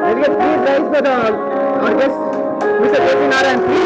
Delegates, please rise for our guest, Mr. J.P. Narayan, please.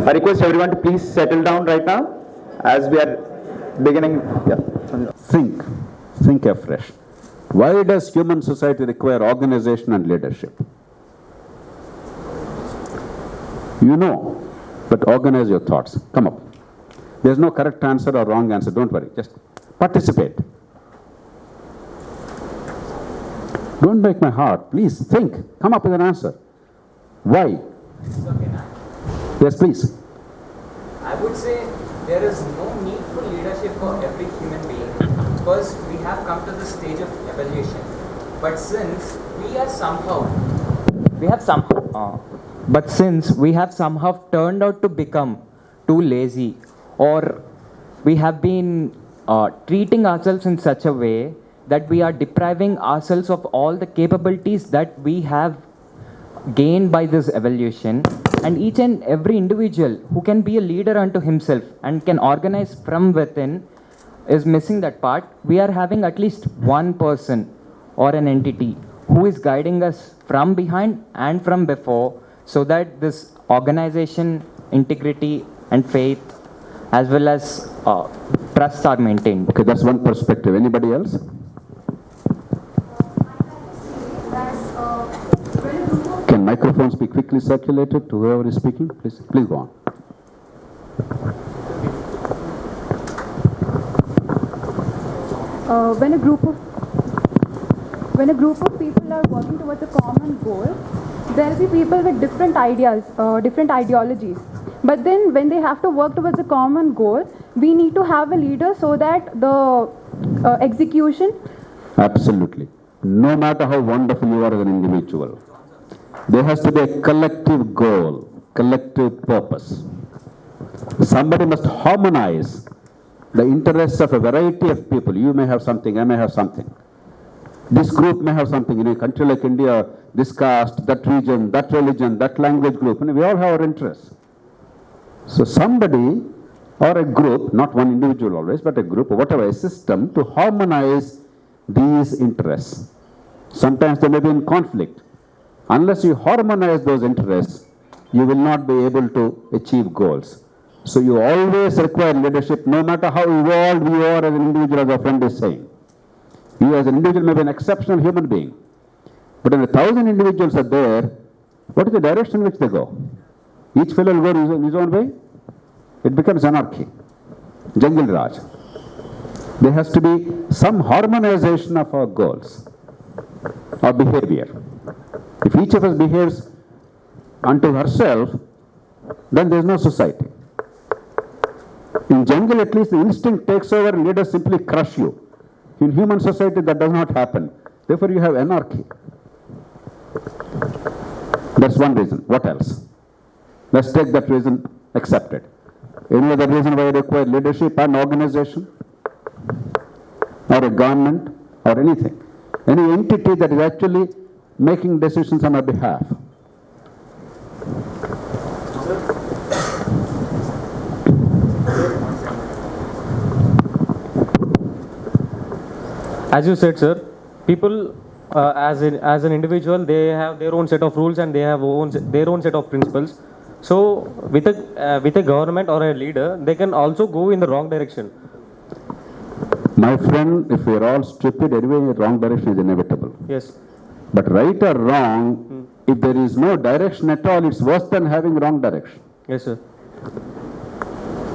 I request everyone to please settle down right now as we are beginning. Yeah. Think afresh. Why does human society require organization and leadership? You know, but organize your thoughts. Come up. There's no correct answer or wrong answer. Don't worry. Just participate. Don't break my heart. Please think. Come up with an answer. Why? Yes, please. I would say there is no need for leadership for every human being because we have come to the stage of evolution. But since we have somehow turned out to become too lazy, or we have been treating ourselves in such a way that we are depriving ourselves of all the capabilities that we have gained by this evolution, and each and every individual who can be a leader unto himself and can organize from within is missing that part. We are having at least one person or an entity who is guiding us from behind and from before, so that this organization, integrity and faith as well as trust are maintained. Okay, that's one perspective. Anybody else? Can microphones be quickly circulated to whoever is speaking? Please go on. When a group of people are working towards a common goal, there will be people with different ideas, different ideologies. But then when they have to work towards a common goal, we need to have a leader so that the execution. Absolutely. No matter how wonderful you are as an individual, there has to be a collective goal, collective purpose. Somebody must harmonize the interests of a variety of people. You may have something, I may have something. This group may have something. In a country like India, this caste, that region, that religion, that language group, we all have our interests. So somebody or a group, not one individual always, but a group, or whatever, a system to harmonize these interests. Sometimes they may be in conflict. Unless you harmonize those interests, you will not be able to achieve goals. So you always require leadership, no matter how evolved you are as an individual, as our friend is saying. You as an individual may be an exceptional human being. But when 1,000 individuals are there, what is the direction in which they go? Each fellow will go in his own way. It becomes anarchy, Jungle Raj. There has to be some harmonization of our goals, our behavior. If each of us behaves unto herself, then there is no society. In jungle, at least, the instinct takes over and leaders simply crush you. In human society, that does not happen. Therefore, you have anarchy. That's one reason. What else? Let's take that reason accepted. Any other reason why you require leadership and organization? Or a government? Or anything? Any entity that is actually making decisions on our behalf? As you said, sir, people as an individual, they have their own set of rules and they have their own set of principles. So with a government or a leader, they can also go in the wrong direction. My friend, if we are all stupid, anyway, the wrong direction is inevitable. Yes. But right or wrong, if there is no direction at all, it's worse than having wrong direction. Yes, sir.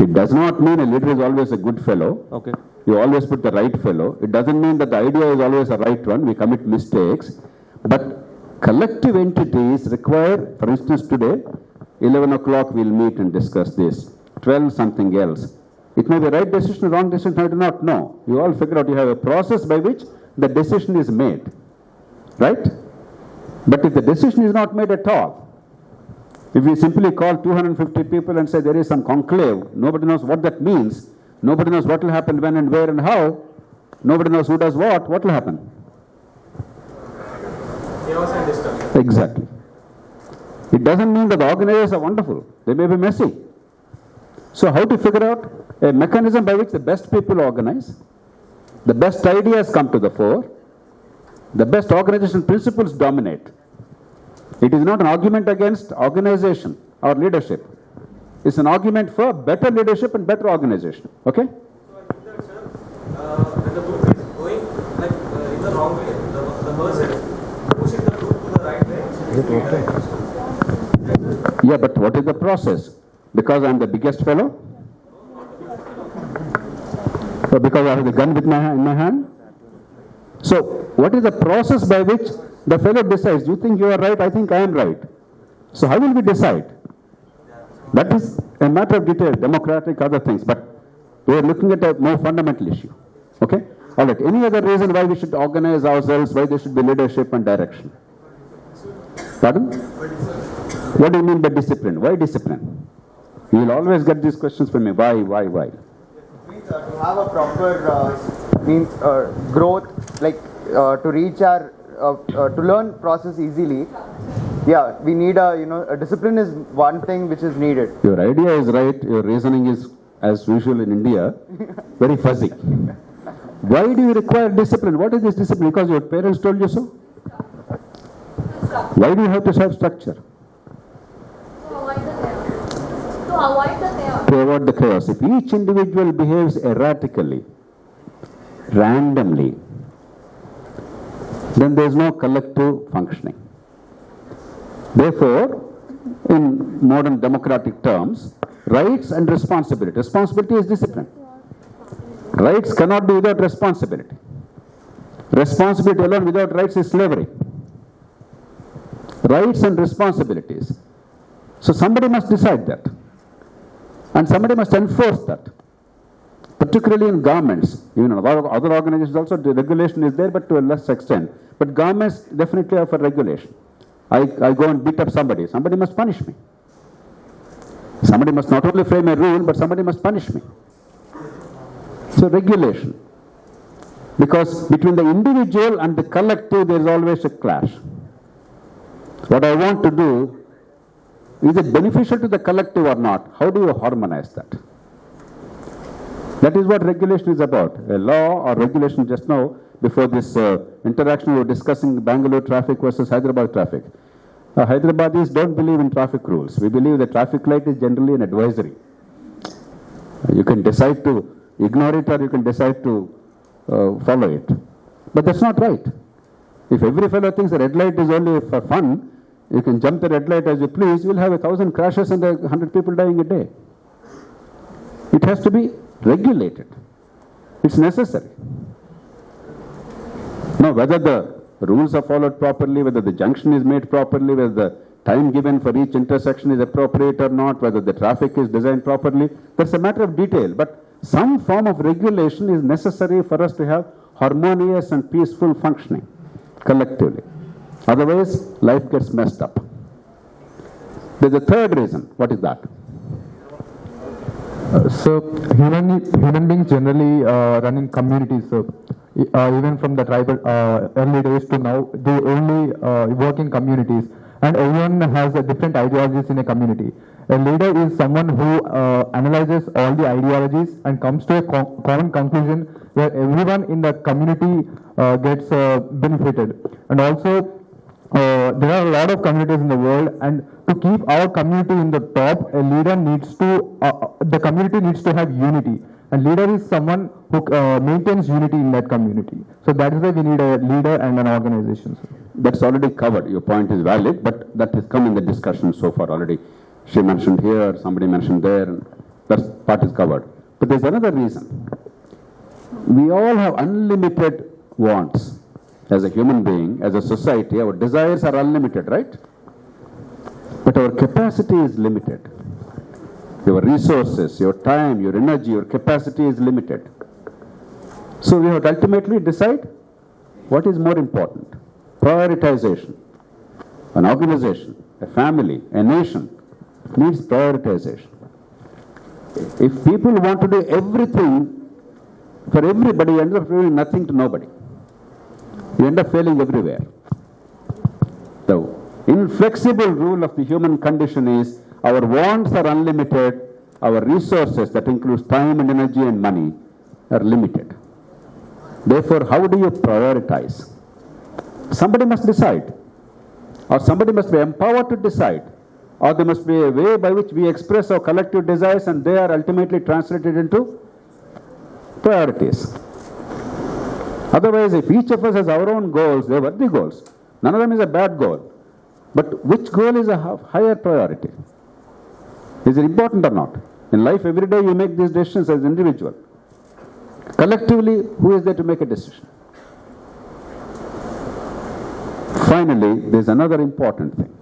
It does not mean a leader is always a good fellow. Okay. You always put the right fellow. It doesn't mean that the idea is always a right one. We commit mistakes. But collective entities require, for instance, today, 11 o'clock we'll meet and discuss this. 12 something else. It may be right decision, wrong decision, I do not know. You all figure out you have a process by which the decision is made. Right? But if the decision is not made at all, If we simply call 250 people and say there is some conclave, nobody knows what that means, nobody knows what will happen when and where and how, nobody knows who does what will happen? Chaos and destruction. Exactly. It doesn't mean that the organizers are wonderful. They may be messy. So how to figure out a mechanism by which the best people organize, the best ideas come to the fore, the best organization principles dominate. It is not an argument against organization or leadership. It's an argument for better leadership and better organization. Okay? When the group is going in the wrong way, the person pushing the group to the right way. Yeah, but what is the process? Because I'm the biggest fellow? Or because I have the gun in my hand? So, what is the process by which the fellow decides? You think you are right, I think I am right. So how will we decide? That is a matter of detail, democratic, other things, but we are looking at a more fundamental issue. Okay? All right. Any other reason why we should organize ourselves, why there should be leadership and direction? Pardon? What do you mean by discipline? Why discipline? You will always get these questions from me. Why? Means to have a proper growth, like to reach our to learn process easily. Yeah, we need a discipline is one thing which is needed. Your idea is right. Your reasoning is, as usual in India, very fuzzy. Why do you require discipline? What is this discipline? Because your parents told you so? Why do you have to have structure? To avoid the chaos. To avoid the chaos. To avoid the chaos. If each individual behaves erratically, randomly, then there is no collective functioning. Therefore, in modern democratic terms, rights and responsibility. Responsibility is discipline. Rights cannot be without responsibility. Responsibility alone without rights is slavery. Rights and responsibilities. So somebody must decide that. And somebody must enforce that. Particularly in governments. Even in other organizations also, the regulation is there, but to a less extent. But governments definitely are for regulation. I go and beat up somebody. Somebody must punish me. Somebody must not only frame a rule, but somebody must punish me. So regulation. Because between the individual and the collective, there is always a clash. What I want to do, is it beneficial to the collective or not? How do you harmonize that? That is what regulation is about. A law or regulation. Just now, before this interaction, we were discussing Bangalore traffic versus Hyderabad traffic. Hyderabadis don't believe in traffic rules. We believe the traffic light is generally an advisory. You can decide to ignore it or you can decide to follow it. But that's not right. If every fellow thinks the red light is only for fun, you can jump the red light as you please, you will have 1,000 crashes and 100 people dying a day. It has to be regulated. It's necessary. Now, whether the rules are followed properly, whether the junction is made properly, whether the time given for each intersection is appropriate or not, whether the traffic is designed properly, that's a matter of detail. But some form of regulation is necessary for us to have harmonious and peaceful functioning collectively. Otherwise, life gets messed up. There's a third reason. What is that? So human beings generally run in communities. So even from the tribal early days to now, they only work in communities, and everyone has different ideologies in a community. A leader is someone who analyzes all the ideologies and comes to a common conclusion where everyone in the community gets benefited. And also, there are a lot of communities in the world, and to keep our community in the top, a leader needs to, the community needs to have unity. And leader is someone who maintains unity in that community. So that is why we need a leader and an organization. That's already covered. Your point is valid, but that has come in the discussion so far already. She mentioned here, somebody mentioned there, and that part is covered. But there's another reason. We all have unlimited wants. As a human being, as a society, our desires are unlimited, right? But our capacity is limited. Your resources, your time, your energy, your capacity is limited. So we have to ultimately decide what is more important. Prioritization. An organization, a family, a nation needs prioritization. If people want to do everything for everybody, you end up doing nothing to nobody. You end up failing everywhere. The inflexible rule of the human condition is our wants are unlimited, our resources, that includes time and energy and money, are limited. Therefore, how do you prioritize? Somebody must decide, or somebody must be empowered to decide, or there must be a way by which we express our collective desires and they are ultimately translated into priorities. Otherwise, if each of us has our own goals, they are worthy goals. None of them is a bad goal. But which goal is a higher priority? Is it important or not? In life, every day you make these decisions as an individual. Collectively, who is there to make a decision? Finally, there is another important thing.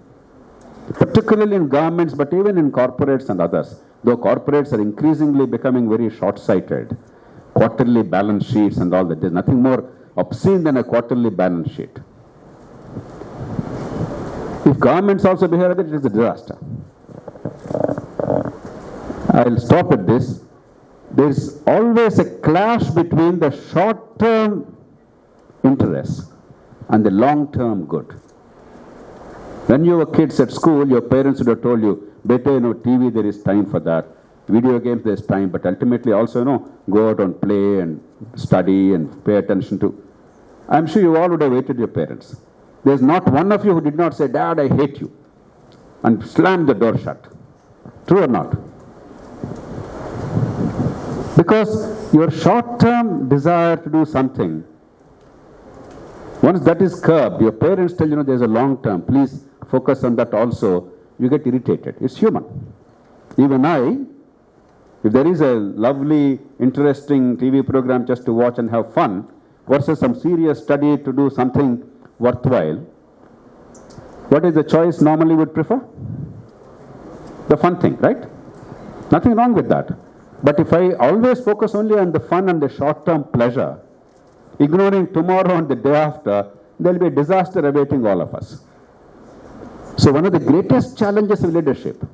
Particularly in governments, but even in corporates and others, though corporates are increasingly becoming very short-sighted, quarterly balance sheets and all that, there's nothing more obscene than a quarterly balance sheet. If governments also behave like that, it is a disaster. I'll stop at this. There is always a clash between the short-term interests and the long-term good. When you were kids at school, your parents would have told you, better, TV, there is time for that. Video games, there's time, but ultimately also, go out and play and study and pay attention to. I'm sure you all would have waited your parents. There's not one of you who did not say, Dad, I hate you, and slam the door shut. True or not? Because your short-term desire to do something, once that is curbed, your parents tell you, there's a long-term, please focus on that also, you get irritated. It's human. Even I, if there is a lovely, interesting TV program just to watch and have fun, versus some serious study to do something worthwhile, what is the choice normally would prefer? The fun thing, right? Nothing wrong with that. But if I always focus only on the fun and the short-term pleasure, ignoring tomorrow and the day after, there will be a disaster awaiting all of us. So one of the greatest challenges of leadership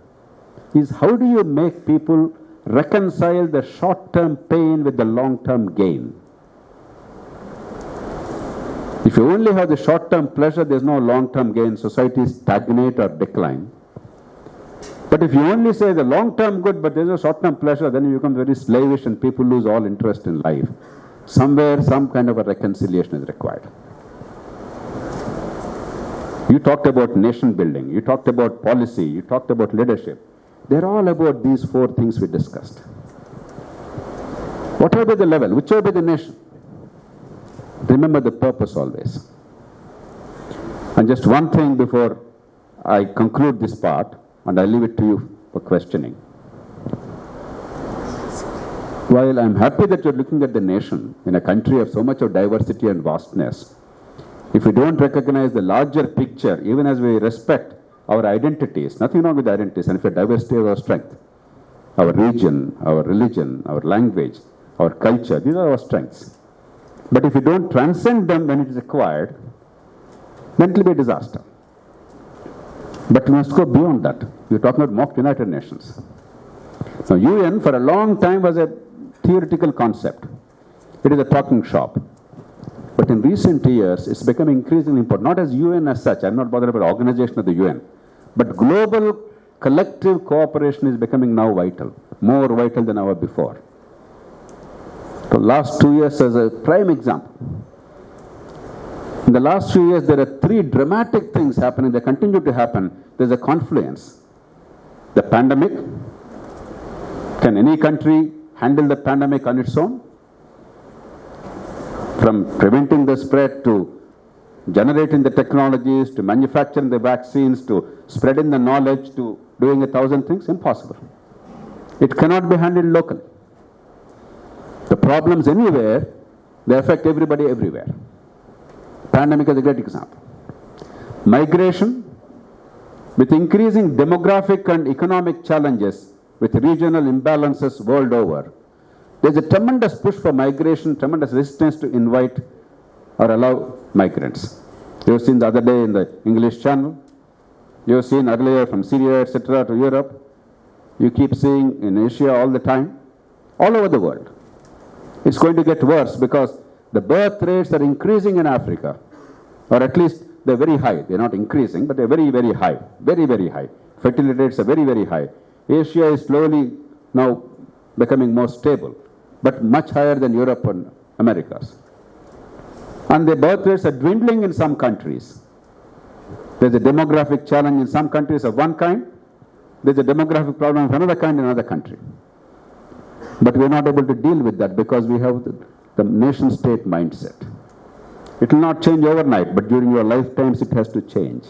is how do you make people reconcile the short-term pain with the long-term gain? If you only have the short-term pleasure, there's no long-term gain, societies stagnate or decline. But if you only say the long-term good, but there's no short-term pleasure, then you become very slavish and people lose all interest in life. Somewhere, some kind of a reconciliation is required. You talked about nation building, you talked about policy, you talked about leadership. They're all about these four things we discussed. Whatever be the level, whichever be the nation, remember the purpose always. And just one thing before I conclude this part, and I leave it to you for questioning. While I'm happy that you're looking at the nation in a country of so much of diversity and vastness, if we don't recognize the larger picture, even as we respect our identities, nothing wrong with identities, and if a diversity is our strength, our region, our religion, our language, our culture, these are our strengths. But if we don't transcend them when it is acquired, then it will be a disaster. But we must go beyond that. We're talking about mock United Nations. Now, UN for a long time was a theoretical concept. It is a talking shop. But in recent years, it's become increasingly important, not as UN as such, I'm not bothered about organization of the UN, but global collective cooperation is becoming now vital, more vital than ever before. The last 2 years as a prime example. In the last few years, there are three dramatic things happening. They continue to happen. There's a confluence. The pandemic. Can any country handle the pandemic on its own? From preventing the spread to generating the technologies, to manufacturing the vaccines, to spreading the knowledge, to doing 1,000 things, impossible. It cannot be handled locally. The problems anywhere, they affect everybody everywhere. Pandemic is a great example. Migration, with increasing demographic and economic challenges, with regional imbalances world over, there's a tremendous push for migration, tremendous resistance to invite or allow migrants. You've seen the other day in the English Channel, You've seen earlier from Syria, etc., to Europe. You keep seeing in Asia all the time, all over the world. It's going to get worse because the birth rates are increasing in Africa, or at least they're very high. They're not increasing, but they're very, very high. Very, very high. Fertility rates are very, very high. Asia is slowly now becoming more stable, but much higher than Europe and Americas. And the birth rates are dwindling in some countries. There's a demographic challenge in some countries of one kind. There's a demographic problem of another kind in another country. But we're not able to deal with that because we have the nation-state mindset. It will not change overnight, but during your lifetimes it has to change.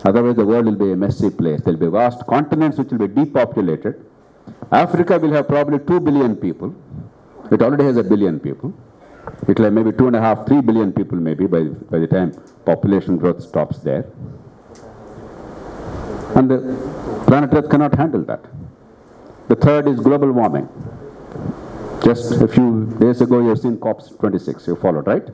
Otherwise the world will be a messy place. There will be vast continents which will be depopulated. Africa will have probably 2 billion people. It already has 1 billion people. It will have maybe 2.5, 3 billion people maybe by the time population growth stops there. And the planet Earth cannot handle that. The third is global warming. Just a few days ago you have seen COP26, you followed, right?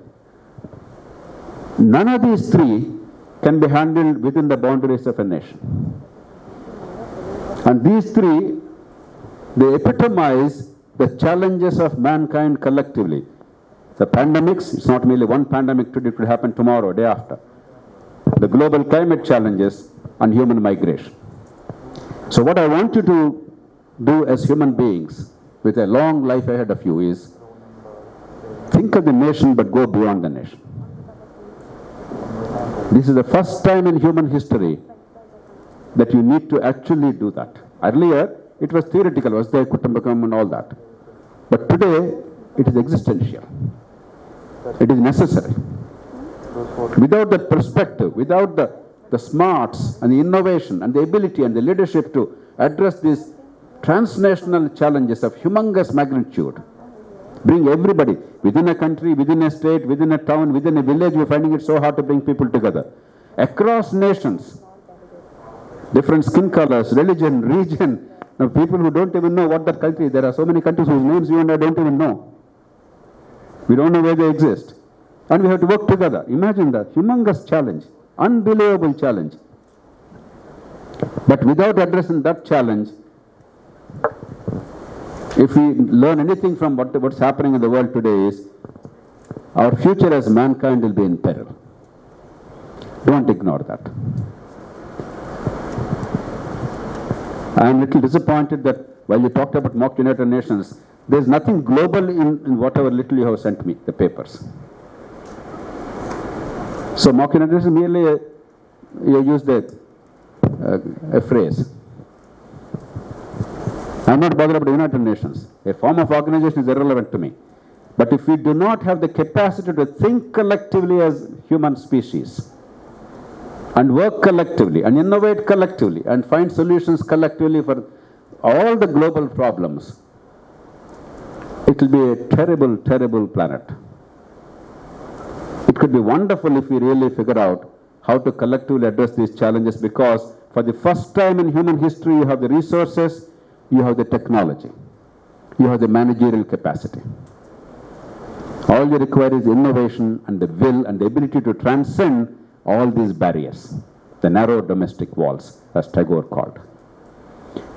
None of these three can be handled within the boundaries of a nation. And these three, they epitomize the challenges of mankind collectively. The pandemics, it's not merely one pandemic today, it could happen tomorrow, day after. The global climate challenges and human migration. So what I want you to do as human beings with a long life ahead of you is think of the nation but go beyond the nation. This is the first time in human history that you need to actually do that. Earlier, it was theoretical, was there Kutumbakam and all that. But today, it is existential. It is necessary. Without that perspective, without the smarts and the innovation and the ability and the leadership to address these transnational challenges of humongous magnitude, bring everybody within a country, within a state, within a town, within a village, we're finding it so hard to bring people together. Across nations, different skin colors, religion, region, people who don't even know what that country is. There are so many countries whose names you and I don't even know. We don't know where they exist. And we have to work together. Imagine that. Humongous challenge. Unbelievable challenge. But without addressing that challenge, if we learn anything from what's happening in the world today is, our future as mankind will be in peril. Don't ignore that. I am a little disappointed that while you talked about mock United Nations, there is nothing global in whatever little you have sent me, the papers. So mock United Nations merely, you used a phrase. I am not bothered about the United Nations. A form of organization is irrelevant to me. But if we do not have the capacity to think collectively as human species, and work collectively, and innovate collectively, and find solutions collectively for all the global problems, it will be a terrible, terrible planet. It could be wonderful if we really figure out how to collectively address these challenges, because for the first time in human history, you have the resources, you have the technology, you have the managerial capacity. All you require is innovation and the will and the ability to transcend all these barriers, the narrow domestic walls, as Tagore called.